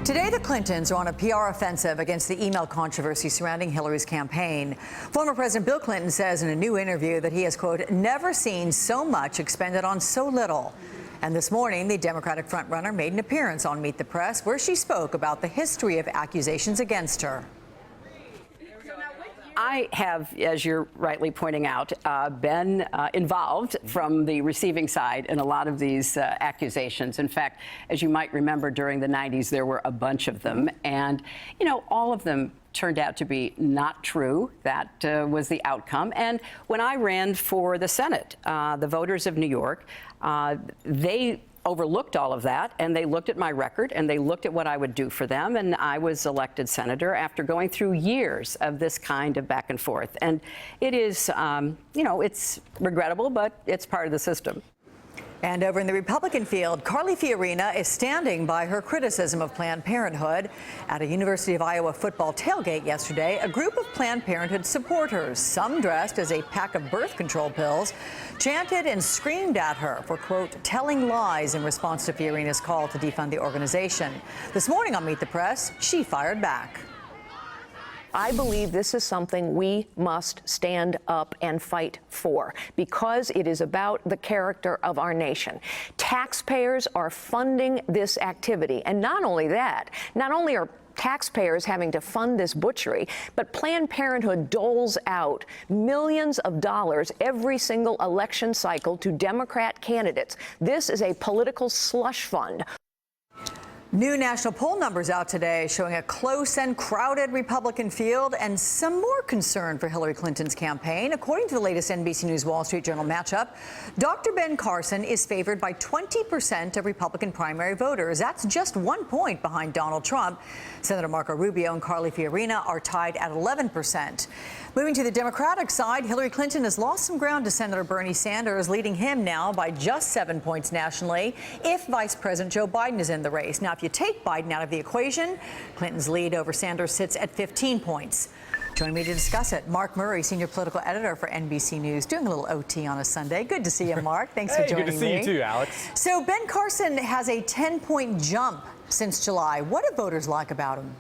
Today, the Clintons are on a PR offensive against the email controversy surrounding Hillary's campaign. Former President Bill Clinton says in a new interview that he has, quote, never seen so much expended on so little. And this morning, the Democratic frontrunner made an appearance on Meet the Press, where she spoke about the history of accusations against her. I have, as you're rightly pointing out, been involved from the receiving side in a lot of these accusations. In fact, as you might remember, during the 90s, there were a bunch of them. And, you know, all of them turned out to be not true. That was the outcome. And when I ran for the Senate, the voters of New York, they overlooked all of that, and they looked at my record, and they looked at what I would do for them, and I was elected senator after going through years of this kind of back and forth. And it is, you know, it's regrettable, but it's part of the system. And over in the Republican field, Carly Fiorina is standing by her criticism of Planned Parenthood. At a University of Iowa football tailgate yesterday, a group of Planned Parenthood supporters, some dressed as a pack of birth control pills, chanted and screamed at her for, quote, telling lies in response to Fiorina's call to defund the organization. This morning on Meet the Press, she fired back. I believe this is something we must stand up and fight for, because it is about the character of our nation. Taxpayers are funding this activity. And not only that, not only are taxpayers having to fund this butchery, but Planned Parenthood doles out millions of dollars every single election cycle to Democrat candidates. This is a political slush fund. New national poll numbers out today showing a close and crowded Republican field and some more concern for Hillary Clinton's campaign. According to the latest NBC News Wall Street Journal matchup, Dr. Ben Carson is favored by 20% of Republican primary voters. That's just 1 point behind Donald Trump. Senator Marco Rubio and Carly Fiorina are tied at 11%. Moving to the Democratic side, Hillary Clinton has lost some ground to Senator Bernie Sanders, leading him now by just 7 points nationally if Vice President Joe Biden is in the race. Now, if you take Biden out of the equation, Clinton's lead over Sanders sits at 15 points. Joining me to discuss it, Mark Murray, senior political editor for NBC News, doing a little OT on a Sunday. Good to see you, Mark. Thanks for joining me. Good to see you too, Alex. So Ben Carson has a 10-point jump since July. What do voters like about him?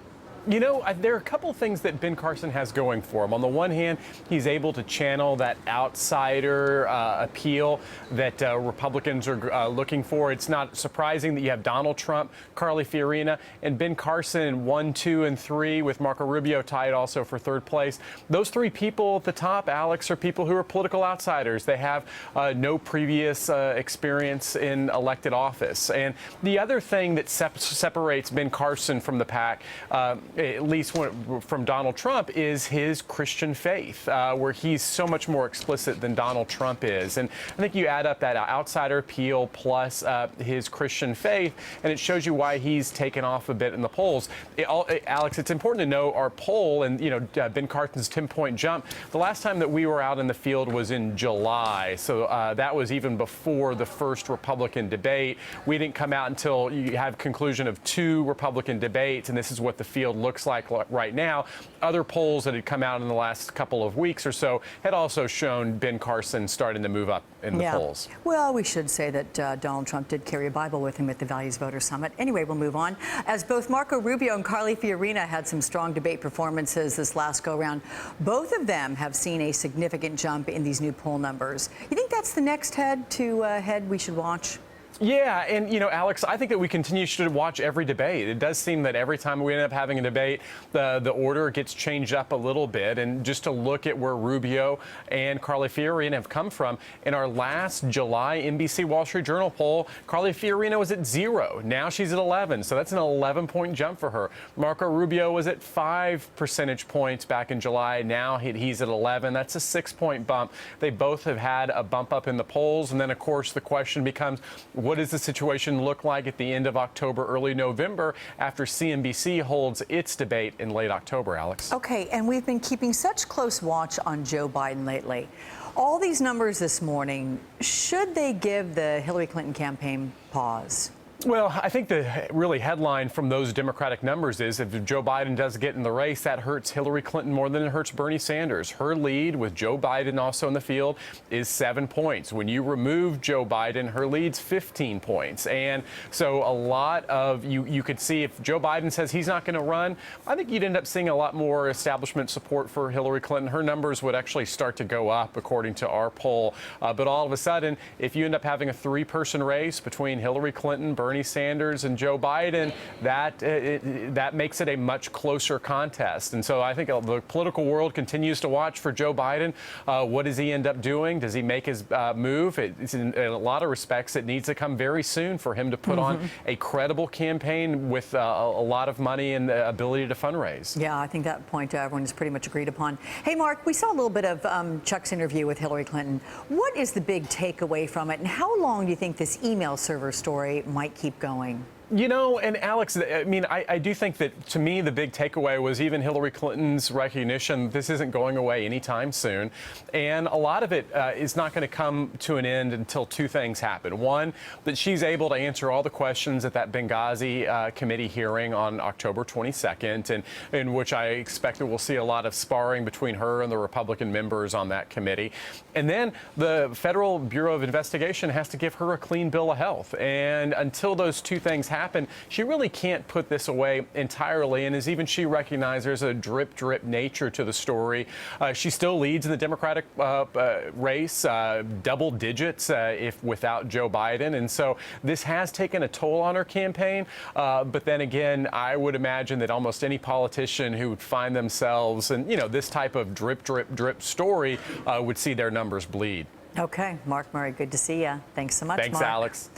You know, there are a couple things that Ben Carson has going for him. On the one hand, he's able to channel that outsider appeal that Republicans are looking for. It's not surprising that you have Donald Trump, Carly Fiorina, and Ben Carson in 1, 2, and 3, with Marco Rubio tied also for third place. Those three people at the top, Alex, are people who are political outsiders. They have no previous experience in elected office. And the other thing that separates Ben Carson from the pack, at least from Donald Trump, is his Christian faith, where he's so much more explicit than Donald Trump is. And I think you add up that outsider appeal plus his Christian faith, and it shows you why he's taken off a bit in the polls. Alex, it's important to know our poll and, you know, Ben Carson's 10-point jump. The last time that we were out in the field was in July. So that was even before the first Republican debate. We didn't come out until you have conclusion of 2 Republican debates, and this is what the field looks like right now. Other polls that had come out in the last couple of weeks or so had also shown Ben Carson starting to move up in the polls. Well, we should say that Donald Trump did carry a Bible with him at the Values Voter Summit. Anyway, we'll move on. As both Marco Rubio and Carly Fiorina had some strong debate performances this last go-round, both of them have seen a significant jump in these new poll numbers. You think that's the next head we should watch? Yeah, and, you know, Alex, I think that we continue to watch every debate. It does seem that every time we end up having a debate, the order gets changed up a little bit. And just to look at where Rubio and Carly Fiorina have come from, in our last July NBC Wall Street Journal poll, Carly Fiorina was at 0. Now she's at 11, so that's an 11-point jump for her. Marco Rubio was at 5 percentage points back in July. Now he's at 11. That's a 6-point bump. They both have had a bump up in the polls. And then, of course, the question becomes, what does the situation look like at the end of October, early November, after CNBC holds its debate in late October, Alex? Okay, and we've been keeping such close watch on Joe Biden lately. All these numbers this morning, should they give the Hillary Clinton campaign pause? Well, I think the really headline from those Democratic numbers is if Joe Biden does get in the race, that hurts Hillary Clinton more than it hurts Bernie Sanders. Her lead, with Joe Biden also in the field, is 7 points. When you remove Joe Biden, her lead's 15 points. And so a lot of you could see if Joe Biden says he's not going to run, I think you'd end up seeing a lot more establishment support for Hillary Clinton. Her numbers would actually start to go up, according to our poll. But all of a sudden, if you end up having a three-person race between Hillary Clinton, Bernie Sanders, and Joe Biden, that makes it a much closer contest. And so I think the political world continues to watch for Joe Biden. What does he end up doing? Does he make his move? It's in a lot of respects, it needs to come very soon for him to put on a credible campaign with a lot of money and the ability to fundraise. Yeah, I think that point everyone is pretty much agreed upon. Hey, Mark, we saw a little bit of Chuck's interview with Hillary Clinton. What is the big takeaway from it, and how long do you think this email server story might keep going? You know, and Alex, I mean, I do think that, to me, the big takeaway was even Hillary Clinton's recognition this isn't going away anytime soon. And a lot of it is not going to come to an end until two things happen. One, that she's able to answer all the questions at that Benghazi committee hearing on October 22nd, and in which I expect that we'll see a lot of sparring between her and the Republican members on that committee. And then the Federal Bureau of Investigation has to give her a clean bill of health. And until those two things happen, she really can't put this away entirely. And as even she recognized, there's a drip nature to the story. She still leads in the Democratic race, double digits if without Joe Biden. And so this has taken a toll on her campaign. But then again, I would imagine that almost any politician who would find themselves in, this type of drip story would see their numbers bleed. Okay, Mark Murray, good to see you. Thanks so much, Thanks, Mark. Alex.